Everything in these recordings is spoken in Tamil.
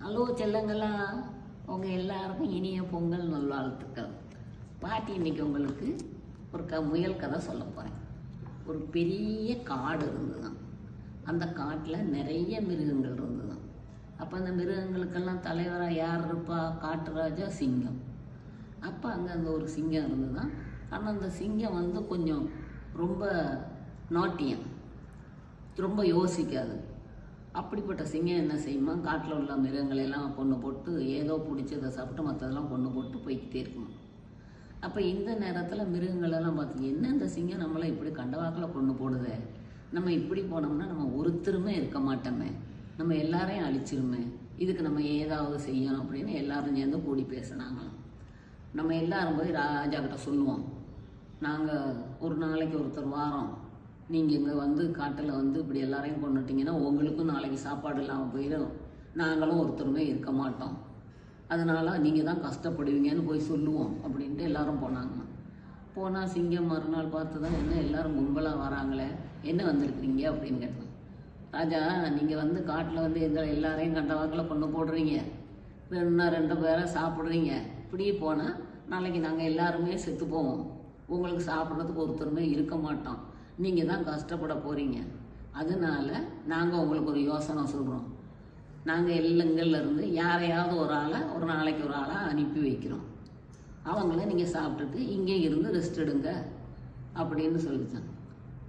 ஹலோ செல்லங்களா, உங்கள் எல்லாருக்கும் இனிய பொங்கல் நல்வாழ்த்துக்கள். பாட்டி இன்னைக்கு உங்களுக்கு ஒரு முயல் கதை சொல்ல போகிறேன். ஒரு பெரிய காடு இருந்துதான். அந்த காட்டில் நிறைய மிருகங்கள் இருந்துதான். அப்போ அந்த மிருகங்களுக்கெல்லாம் தலைவராக யார் இருப்பா? காட்டு ராஜா சிங்கம். அப்போ அங்கே அந்த ஒரு சிங்கம் இருந்துதான். ஆனால் அந்த சிங்கம் கொஞ்சம் ரொம்ப நாட்டியம், ரொம்ப யோசிக்காது. அப்படிப்பட்ட சிங்கம் என்ன செய்யுமா, காட்டில் உள்ள மிருகங்களெல்லாம் கொண்டு போட்டு ஏதோ பிடிச்சதை சாப்பிட்டு மற்றதெல்லாம் கொண்டு போட்டு போய்கிட்டே இருக்கணும். அப்போ இந்த நேரத்தில் மிருகங்களெல்லாம் பார்த்து, என்ன இந்த சிங்கம் நம்மளை இப்படி கண்டவாக்கில் கொண்டு போடுதே, நம்ம இப்படி போனோம்னா நம்ம ஒருத்தருமே இருக்க மாட்டோமே, நம்ம எல்லாரையும் அழிச்சிருமே, இதுக்கு நம்ம ஏதாவது செய்யணும் அப்படின்னு எல்லாரும் சேர்ந்து கூடி பேசினாங்களாம். நம்ம எல்லாரும் போய் ராஜா கிட்ட சொல்லுவோம், நாங்கள் ஒரு நாளைக்கு ஒருத்தர் வாரோம், நீங்கள் இங்கே காட்டில் இப்படி எல்லாரையும் கொண்டுட்டிங்கன்னா உங்களுக்கும் நாளைக்கு சாப்பாடு இல்லாமல் போயிடும், நாங்களும் ஒருத்தருமே இருக்க மாட்டோம், அதனால் நீங்கள் தான் கஷ்டப்படுவீங்கன்னு போய் சொல்லுவோம் அப்படின்ட்டு எல்லாரும் போனாங்க. போனால் சிங்கம் மறுநாள் பார்த்து தான், என்ன எல்லாரும் கும்பலாக வராங்களே, என்ன வந்திருக்கிறீங்க அப்படின்னு கேட்டோம். ராஜா, நீங்கள் காட்டில் எங்களை எல்லாரையும் கண்ட வாக்கில் கொண்டு போடுறீங்க, வேணும்னா 2 பேரை சாப்பிட்றீங்க, இப்படியே போனால் நாளைக்கு நாங்கள் எல்லாருமே செத்து போவோம், உங்களுக்கு சாப்பிட்றதுக்கு ஒருத்தருமே இருக்க மாட்டோம், நீங்கள் தான் கஷ்டப்பட போகிறீங்க, அதனால நாங்கள் உங்களுக்கு ஒரு யோசனை சொல்கிறோம், நாங்கள் இருந்து யாரையாவது ஒரு நாளைக்கு ஒரு ஆளாக அனுப்பி வைக்கிறோம், அவங்கள நீங்கள் சாப்பிட்டுட்டு இங்கே இருந்து ரெஸ்ட் எடுங்க அப்படின்னு சொல்லித்தான்.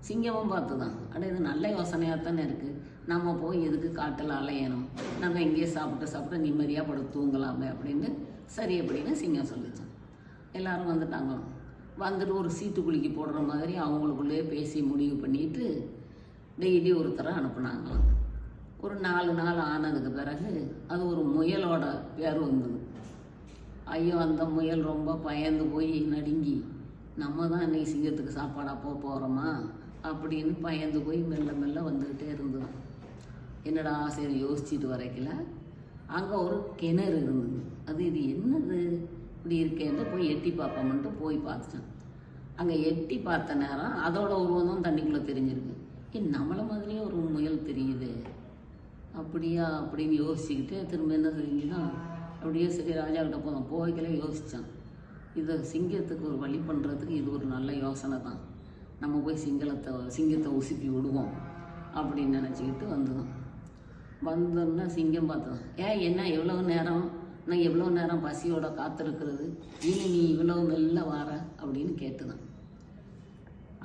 சிங்கமும் பார்த்து தான், அட இது நல்ல யோசனையாக தானே இருக்குது, நம்ம போய் எதுக்கு காட்டில் அலையணும், நம்ம இங்கேயே சாப்பிட்டு நிம்மதியாக படுத்து தூங்கலாமே அப்படின்னு சரி அப்படின்னு சிங்கம் சொல்லித்தான். எல்லாரும் வந்துட்டு ஒரு சீட்டுக்குலுக்கி போடுற மாதிரி அவங்களுக்குள்ளே பேசி முடிவு பண்ணிட்டு டெய்லி ஒருத்தரை அனுப்புனாங்களாம். ஒரு 4 நாள் ஆனதுக்கு பிறகு அது ஒரு முயலோட பேர் வந்தது. ஐயோ, அந்த முயல் ரொம்ப பயந்து போய் நடுங்கி, நம்ம தான் இன்னைக்கு சிங்கத்துக்கு சாப்பாடாக போகிறோமா அப்படின்னு பயந்து போய் மெல்ல மெல்ல வந்துக்கிட்டே இருந்தது. என்னடா சரி யோசிச்சுட்டு வரைக்கல, அங்கே ஒரு கிணறு இருந்தது. இது என்னது இப்படி இருக்கேன்னு போய் எட்டி பார்ப்போம்ன்ட்டு போய் பார்த்துட்டேன். அங்கே எட்டி பார்த்த நேரம் அதோட உருவம் தண்ணிக்குள்ளே தெரிஞ்சிருக்கு. நம்மளை மாதிரியே ஒரு முயல் தெரியுது, அப்படியா அப்படின்னு யோசிச்சுக்கிட்டு திரும்ப என்ன தெரிஞ்சுன்னா, அப்படியே சரி ராஜா கிட்ட போய்க்கல யோசித்தான், இதை சிங்கத்துக்கு ஒரு வழி பண்ணுறதுக்கு இது ஒரு நல்ல யோசனை தான், நம்ம போய் சிங்கத்தை உசுப்பி விடுவோம் அப்படின்னு நினச்சிக்கிட்டு வந்தோன்னா சிங்கம் பார்த்தோம். என்ன எவ்வளோ நேரம், நான் எவ்வளோ நேரம் பசியோட காத்திருக்கிறது, இனி நீ இவ்வளோ மெல்ல வார அப்படின்னு கேட்டுதான்.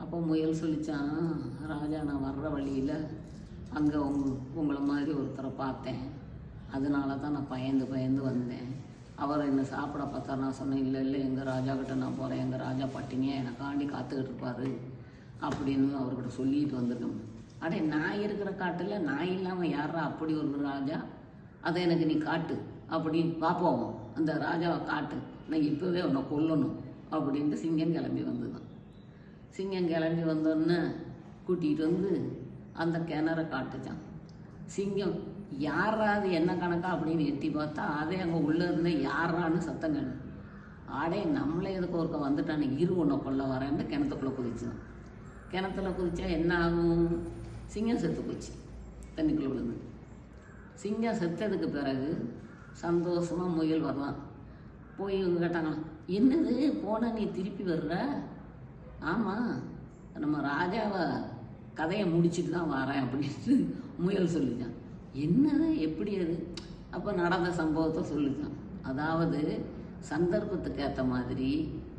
அப்போ முயல் சொல்லிச்சான், ராஜா நான் வர்ற வழியில் அங்கே உங்களை மாதிரி ஒருத்தரை பார்த்தேன், அதனால தான் நான் பயந்து வந்தேன், அவர் என்னை சாப்பிட பார்த்தா நான் சொன்னேன், இல்லை எங்கள் ராஜா கிட்ட நான் போகிறேன், எங்கள் ராஜா பட்டினியாக எனக்காண்டி காத்துக்கிட்டு இருப்பார் அப்படின்னு அவர்கிட்ட சொல்லிட்டு வந்திருக்கேன். அடே, நான் இருக்கிற காட்டில் நான் இல்லாமல் யாரா அப்படி ஒரு ராஜா, அதை எனக்கு நீ காட்டு அப்படின்னு பார்ப்போம், அந்த ராஜாவை காட்டு, நான் இப்போவே உன்னை கொல்லணும் அப்படின்ட்டு சிங்கம் கிளம்பி வந்துதான். சிங்கம் கிளம்பி வந்தோன்னே கூட்டிகிட்டு அந்த கிணற காட்டுச்சான். சிங்கம் யாராவது என்ன கணக்கா அப்படின்னு எட்டி பார்த்தா அதே அங்கே உள்ளே இருந்தே யாரான்னு சத்தம் கேடு. ஆடே, நம்மளே எதுக்கு ஒருக்க வந்துட்டானே, உன்னை கொல்ல வரேன்ட்டு கிணத்துக்குள்ளே குதிச்சுதான். கிணத்துல குதிச்சா என்ன ஆகும், சிங்கம் செத்து போச்சு, தண்ணிக்குள்ளே விழுந்து. சிங்கம் செத்ததுக்கு பிறகு சந்தோஷமாக முயல் வரலாம். போய் இவங்க கேட்டாங்களாம், என்னது போன நீ திருப்பி வர்ற? ஆமாம், நம்ம ராஜாவை கதையை முடிச்சுட்டு தான் வரேன் அப்படின்ட்டு முயல் சொல்லிச்சான். என்னது எப்படி அது? அப்போ நடந்த சம்பவத்தை சொல்லிச்சான். அதாவது சந்தர்ப்பத்துக்கு ஏற்ற மாதிரி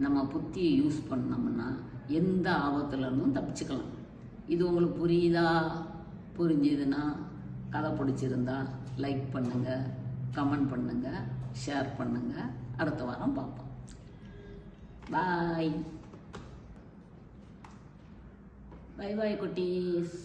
நம்ம புத்தியை யூஸ் பண்ணோம்னா எந்த ஆபத்துலேருந்தும் தப்பிச்சுக்கலாம். இது உங்களுக்கு புரியுதா? புரிஞ்சுதுன்னா கதை பிடிச்சிருந்தா லைக் பண்ணுங்கள், கமெண்ட் பண்ணுங்கள், ஷேர் பண்ணுங்கள். அடுத்த வாரம் பார்ப்போம். பாய் பாய் பாய் குட்டீஸ்.